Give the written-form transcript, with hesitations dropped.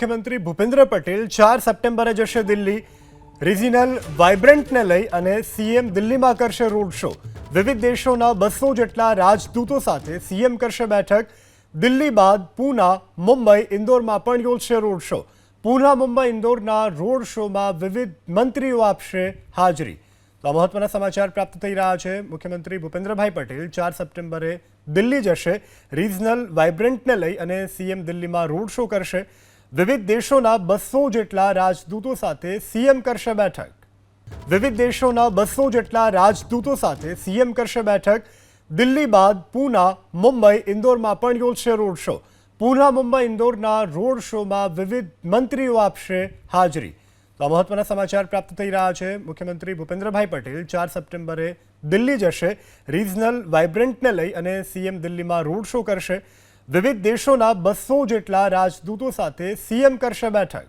મુખ્યમંત્રી ભૂપેન્દ્ર પટેલ 4 સપ્ટેમ્બરે જશે દિલ્હી। રિજિનલ વાઇબ્રન્ટને લઈ અને સીએમ દિલ્હીમાં કરશે રોડ શો। વિવિધ દેશોના 200 જેટલા રાજદૂતો સાથે સીએમ કરશે બેઠક। દિલ્હી બાદ પૂના, મુંબઈ, ઇન્દોરમાં પણ યોજશે રોડ શો। પૂના, મુંબઈ, ઇન્દોરના રોડ શોમાં વિવિધ મંત્રીઓ આપશે હાજરી। તો આ મહત્વના સમાચાર પ્રાપ્ત થઈ રહ્યા છે। મુખ્યમંત્રી ભૂપેન્દ્રભાઈ પટેલ 4 સપ્ટેમ્બરે દિલ્હી જશે। રિજનલ વાઇબ્રન્ટને લઈ અને સીએમ દિલ્હીમાં રોડ શો કરશે। વિવિધ દેશોના 200 જેટલા રાજદૂતો સાથે સીએમ કરશે બેઠક। વિવિધ દેશોના 200 જેટલા રાજદૂતો સાથે સીએમ કરશે બેઠક। દિલ્હી બાદ પૂના, મુંબઈ, ઇન્દોરમાં પણ યોજશે રોડ શો। પૂના, મુંબઈ, ઇન્દોરના રોડ શોમાં વિવિધ મંત્રીઓ આપશે હાજરી। તો આ મહત્વના સમાચાર પ્રાપ્ત થઈ રહ્યા છે। મુખ્યમંત્રી ભૂપેન્દ્રભાઈ પટેલ 4 સપ્ટેમ્બરે દિલ્હી જશે। રિજનલ વાઇબ્રન્ટને લઈ અને સીએમ દિલ્હીમાં રોડ શો કરશે। વિવિધ દેશોના 200 જેટલા રાજદૂતો સાથે સીએમ કરશે બેઠક।